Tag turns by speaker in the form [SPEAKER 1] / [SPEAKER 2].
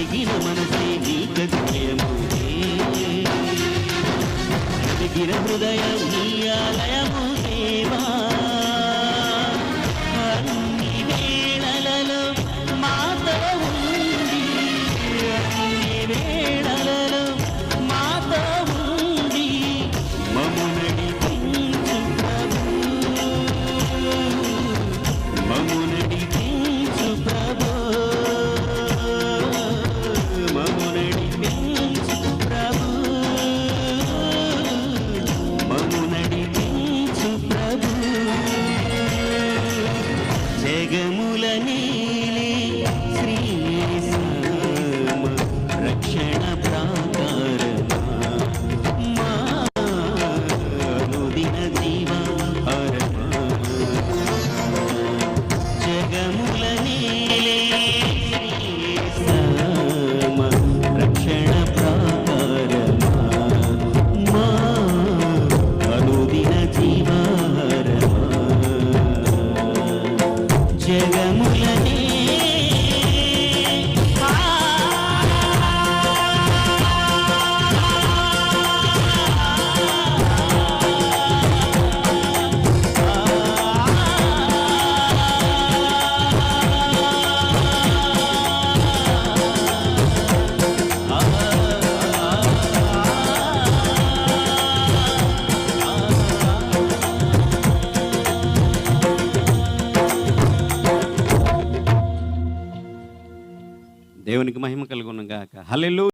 [SPEAKER 1] కరిగిన మనసే నీకు జయము, కరిగిన హృదయం నీ ఆలయము దేవా. అన్ని వేళలలో మాతో ఉండి, అన్ని వేళలలో మాతో ఉండి మమ్ము నడిపించు ప్రభు, మమ్ము నడిపించు ప్రభు, మమ్ము నడిపించు ప్రభు, మమ్ము నడిపించు ప్రభు. జగముల నీలే శ్రీయేసమ్మ రక్షణ ప్రాకారమా, మా అనుదిన జీవాహారమా. జగముల నీలే శ్రీయేసమ్మ రక్షణ ప్రాకారమా, మా అనుదిన జీవాహారమా. జగములనే దేవునికి మహిమ కలుగును గాక. హల్లెలూయా.